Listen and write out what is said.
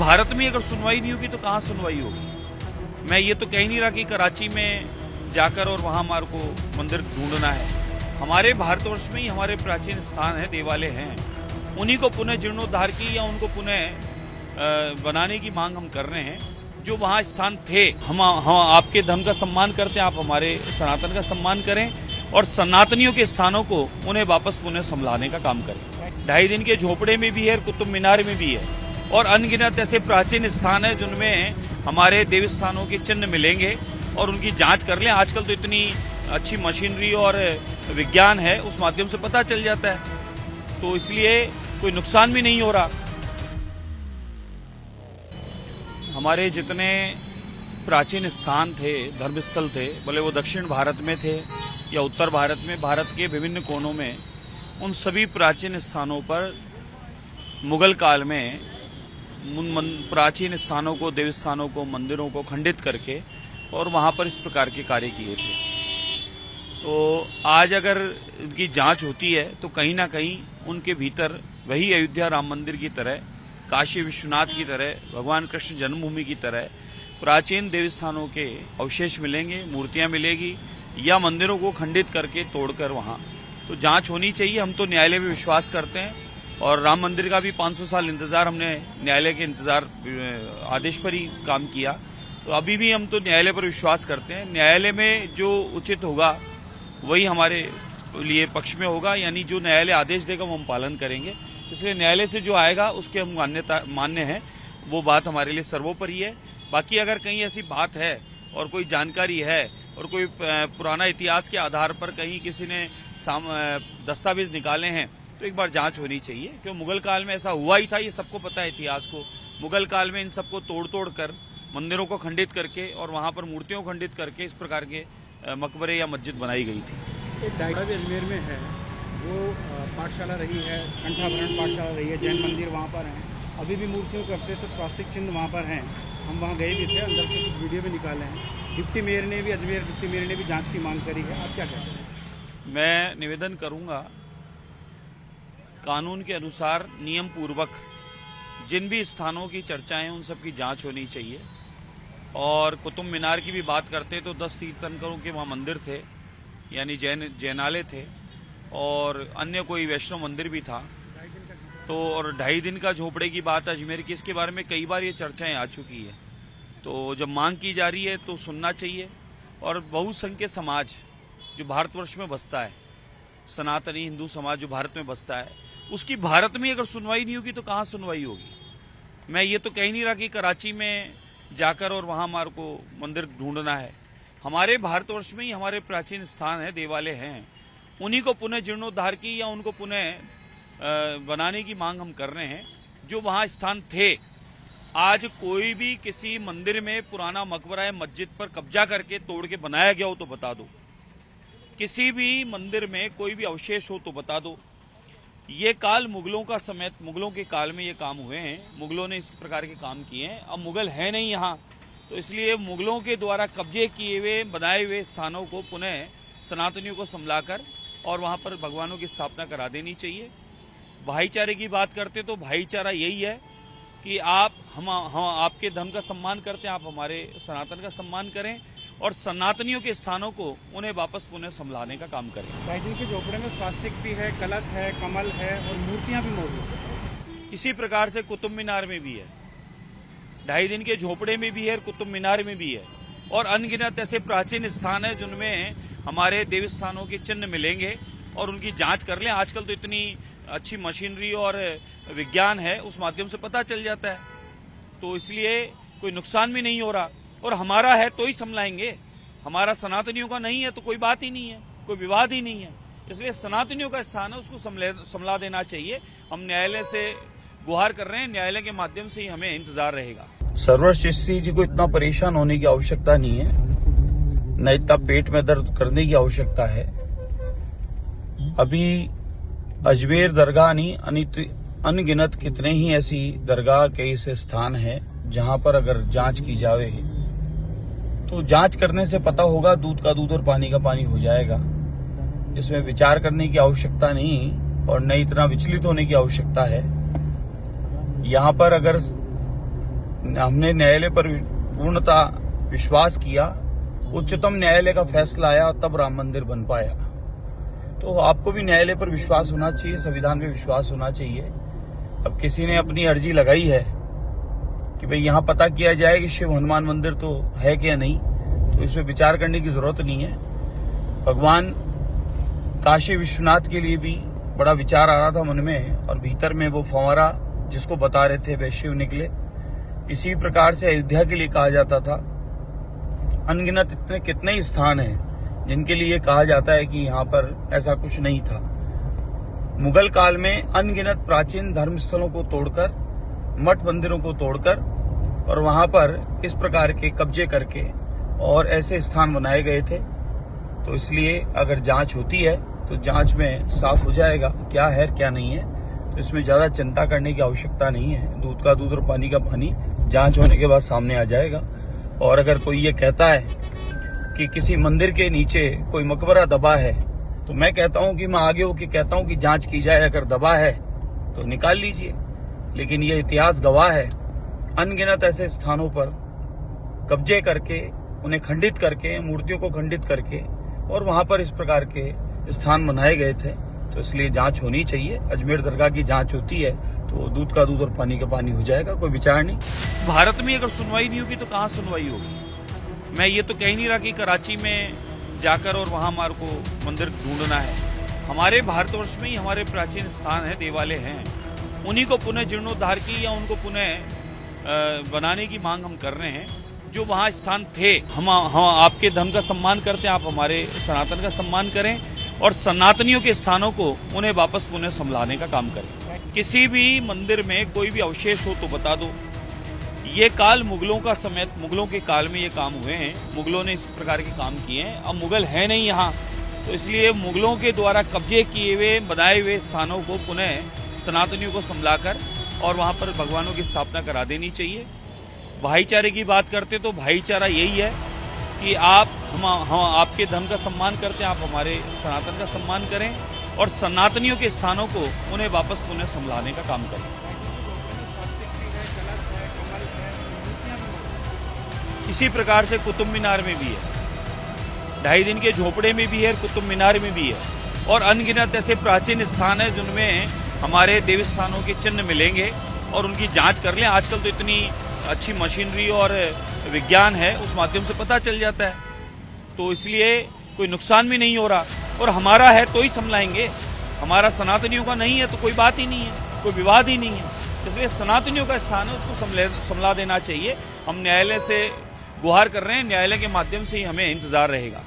भारत में अगर सुनवाई नहीं होगी तो कहाँ सुनवाई होगी। मैं ये तो कह नहीं रहा कि कराची में जाकर और वहाँ हमारे को मंदिर ढूंढना है। हमारे भारतवर्ष में ही हमारे प्राचीन स्थान है, देवालय हैं, उन्हीं को पुनः जीर्णोद्धार की या उनको पुनः बनाने की मांग हम कर रहे हैं। जो वहाँ स्थान थे, हम आपके धर्म का सम्मान करते हैं, आप हमारे सनातन का सम्मान करें और सनातनियों के स्थानों को उन्हें वापस पुनः संभालने का काम करें। 2.5 दिन के झोपड़े में भी है, कुतुब मीनार में भी है और अनगिनत ऐसे प्राचीन स्थान है जिनमें हमारे देवी स्थानों के चिन्ह मिलेंगे और उनकी जांच कर लें। आजकल तो इतनी अच्छी मशीनरी और विज्ञान है, उस माध्यम से पता चल जाता है, तो इसलिए कोई नुकसान भी नहीं हो रहा। हमारे जितने प्राचीन स्थान थे, धर्मस्थल थे, भले वो दक्षिण भारत में थे या उत्तर भारत में, भारत के विभिन्न कोनों में, उन सभी प्राचीन स्थानों पर मुगल काल में उन प्राचीन स्थानों को, देवी स्थानों को, मंदिरों को खंडित करके और वहां पर इस प्रकार के कार्य किए थे। तो आज अगर उनकी जांच होती है तो कहीं ना कहीं उनके भीतर वही अयोध्या राम मंदिर की तरह, काशी विश्वनाथ की तरह, भगवान कृष्ण जन्मभूमि की तरह प्राचीन देवी स्थानों के अवशेष मिलेंगे, मूर्तियां मिलेगी या मंदिरों को खंडित करके तोड़कर वहां तो जांच होनी चाहिए। हम तो न्यायालय में विश्वास करते हैं और राम मंदिर का भी 500 साल इंतजार हमने न्यायालय के इंतजार आदेश पर ही काम किया, तो अभी भी हम तो न्यायालय पर विश्वास करते हैं। न्यायालय में जो उचित होगा वही हमारे लिए पक्ष में होगा, यानी जो न्यायालय आदेश देगा वो हम पालन करेंगे। इसलिए न्यायालय से जो आएगा उसके हम मान्य हैं, वो बात हमारे लिए सर्वोपरि है। बाकी अगर कहीं ऐसी बात है और कोई जानकारी है और कोई पुराना इतिहास के आधार पर कहीं किसी ने दस्तावेज निकाले हैं तो एक बार जांच होनी चाहिए, क्योंकि मुगल काल में ऐसा हुआ ही था, ये सबको पता है इतिहास को। मुगल काल में इन सबको तोड़ कर मंदिरों को खंडित करके और वहां पर मूर्तियों को खंडित करके इस प्रकार के मकबरे या मस्जिद बनाई गई थी। एक डायरा भी अजमेर में है, वो पाठशाला रही है, कंठाभरण पाठशाला रही है, जैन मंदिर वहाँ पर है, अभी भी मूर्तियों के अवशेष और स्वास्तिक चिन्ह वहाँ पर हैं। हम वहाँ गए भी थे, अंदर से कुछ वीडियो भी निकाले हैं। डिप्टी मेयर ने भी, अजमेर डिप्टी मेयर ने भी जांच की मांग करी है, आप क्या कहते हैं? मैं निवेदन करूंगा, कानून के अनुसार नियम पूर्वक जिन भी स्थानों की चर्चाएं उन सब की जांच होनी चाहिए। और कुतुब मीनार की भी बात करते तो 10 तीर्थंकरों के वहाँ मंदिर थे, यानी जैनालय थे, और अन्य कोई वैष्णव मंदिर भी था। तो और 2.5 दिन का झोपड़े की बात अजमेर की, इसके बारे में कई बार ये चर्चाएं आ चुकी है। तो जब मांग की जा रही है तो सुनना चाहिए। और बहुसंख्यक समाज जो भारतवर्ष में बसता है, सनातनी हिंदू समाज जो भारत में बसता है, उसकी भारत में अगर सुनवाई नहीं होगी तो कहाँ सुनवाई होगी। मैं ये तो कह नहीं रहा कि कराची में जाकर और वहाँ हमारे को मंदिर ढूंढना है। हमारे भारतवर्ष में ही हमारे प्राचीन स्थान है, देवालय हैं, उन्हीं को पुनः जीर्णोद्धार की या उनको पुनः बनाने की मांग हम कर रहे हैं। जो वहाँ स्थान थे, आज कोई भी किसी मंदिर में पुराना मकबरा या मस्जिद पर कब्जा करके तोड़ के बनाया गया हो तो बता दो। किसी भी मंदिर में कोई भी अवशेष हो तो बता दो। ये काल मुगलों का समय, मुगलों के काल में ये काम हुए हैं, मुगलों ने इस प्रकार के काम किए हैं। अब मुगल है नहीं यहाँ, तो इसलिए मुगलों के द्वारा कब्जे किए हुए बनाए हुए स्थानों को पुनः सनातनियों को संभलाकर और वहाँ पर भगवानों की स्थापना करा देनी चाहिए। भाईचारे की बात करते तो भाईचारा यही है कि हम आपके धर्म का सम्मान करते हैं, आप हमारे सनातन का सम्मान करें और सनातनियों के स्थानों को उन्हें वापस पुनः संभालने का काम करें। 2.5 दिन के झोपड़े में स्वास्तिक भी है, कलश है, कमल है और मूर्तियां भी मौजूद है। इसी प्रकार से कुतुब मीनार में भी है, 2.5 दिन के झोपड़े में भी है, कुतुब मीनार में भी है और अनगिनत ऐसे प्राचीन स्थान है जिनमें हमारे देवी स्थानों के चिन्ह मिलेंगे और उनकी जांच कर लें। आजकल तो इतनी अच्छी मशीनरी और विज्ञान है, उस माध्यम से पता चल जाता है, तो इसलिए कोई नुकसान भी नहीं हो रहा। और हमारा है तो ही संभलाएंगे, हमारा सनातनियों का नहीं है तो कोई बात ही नहीं है, कोई विवाद ही नहीं है। इसलिए सनातनियों का स्थान है, उसको संभला देना चाहिए। हम न्यायालय से गुहार कर रहे हैं, न्यायालय के माध्यम से ही हमें इंतजार रहेगा। सर्वश्रेष्ठी जी को इतना परेशान होने की आवश्यकता नहीं है, न इतना पेट में दर्द करने की आवश्यकता है। अभी अजमेर दरगाह नहीं, अनगिनत कितने ही ऐसी दरगाह के ऐसे स्थान हैं जहां पर अगर जांच की जावे तो जांच करने से पता होगा, दूध का दूध और पानी का पानी हो जाएगा। इसमें विचार करने की आवश्यकता नहीं और न इतना विचलित होने की आवश्यकता है। यहाँ पर अगर हमने न्यायालय पर पूर्णतः विश्वास किया, उच्चतम न्यायालय का फैसला आया तब राम मंदिर बन पाया। तो आपको भी न्यायालय पर विश्वास होना चाहिए, संविधान पे विश्वास होना चाहिए। अब किसी ने अपनी अर्जी लगाई है कि भाई यहाँ पता किया जाए कि शिव हनुमान मंदिर तो है क्या नहीं, तो इसमें विचार करने की जरूरत नहीं है। भगवान काशी विश्वनाथ के लिए भी बड़ा विचार आ रहा था मन में, और भीतर में वो फंवारा जिसको बता रहे थे वह शिव निकले। इसी प्रकार से अयोध्या के लिए कहा जाता था। अनगिनत इतने कितने ही स्थान हैं जिनके लिए कहा जाता है कि यहाँ पर ऐसा कुछ नहीं था। मुगल काल में अनगिनत प्राचीन धर्म स्थलों को तोड़कर, मठ मंदिरों को तोड़कर और वहां पर इस प्रकार के कब्जे करके और ऐसे स्थान बनाए गए थे। तो इसलिए अगर जांच होती है तो जांच में साफ हो जाएगा क्या है क्या नहीं है। तो इसमें ज्यादा चिंता करने की आवश्यकता नहीं है। दूध का दूध और पानी का पानी जांच होने के बाद सामने आ जाएगा। और अगर कोई ये कहता है कि किसी मंदिर के नीचे कोई मकबरा दबा है, तो मैं कहता हूं कि मैं आगे होकर कहता हूं कि जांच की जाए। अगर दबा है तो निकाल लीजिए, लेकिन ये इतिहास गवाह है अनगिनत ऐसे स्थानों पर कब्जे करके, उन्हें खंडित करके, मूर्तियों को खंडित करके और वहां पर इस प्रकार के स्थान बनाए गए थे। तो इसलिए जांच होनी चाहिए। अजमेर दरगाह की जांच होती है तो दूध का दूध और पानी का पानी हो जाएगा, कोई विचार नहीं। भारत में अगर सुनवाई नहीं होगी तो कहाँ सुनवाई होगी? मैं ये तो कह नहीं रहा कि कराची में जाकर और वहां हमारे को मंदिर ढूंढना है। हमारे भारतवर्ष में ही हमारे प्राचीन स्थान है, देवालय हैं, उन्हीं को पुनः जीर्णोद्धार की या उनको पुनः बनाने की मांग हम कर रहे हैं। जो वहाँ स्थान थे, हम आपके धर्म का सम्मान करते हैं, आप हमारे सनातन का सम्मान करें और सनातनियों के स्थानों को उन्हें वापस पुनः संभालने का काम करें। किसी भी मंदिर में कोई भी अवशेष हो तो बता दो। ये काल मुगलों का समय, मुगलों के काल में ये काम हुए हैं, मुगलों ने इस प्रकार के काम किए हैं। अब मुगल है नहीं यहाँ, तो इसलिए मुगलों के द्वारा कब्जे किए हुए बनाए हुए स्थानों को पुनः सनातनियों को संभलाकर और वहाँ पर भगवानों की स्थापना करा देनी चाहिए। भाईचारे की बात करते तो भाईचारा यही है कि हम आपके धर्म का सम्मान करते हैं, आप हमारे सनातन का सम्मान करें और सनातनियों के स्थानों को उन्हें वापस पुनः संभालने का काम करें। इसी प्रकार से कुतुब मीनार में भी है, 2.5 दिन के झोपड़े में भी है, कुतुब मीनार में भी है और अनगिनत ऐसे प्राचीन स्थान है जिनमें हमारे देवी स्थानों के चिन्ह मिलेंगे और उनकी जांच कर लें। आजकल तो इतनी अच्छी मशीनरी और विज्ञान है, उस माध्यम से पता चल जाता है। तो इसलिए कोई नुकसान भी नहीं हो रहा और हमारा है तो ही संभलाएंगे। हमारा सनातनियों का नहीं है तो कोई बात ही नहीं है, कोई विवाद ही नहीं है। इसलिए सनातनियों का स्थान है, उसको संभला देना चाहिए। हम न्यायालय से गुहार कर रहे हैं, न्यायालय के माध्यम से ही हमें इंतजार रहेगा।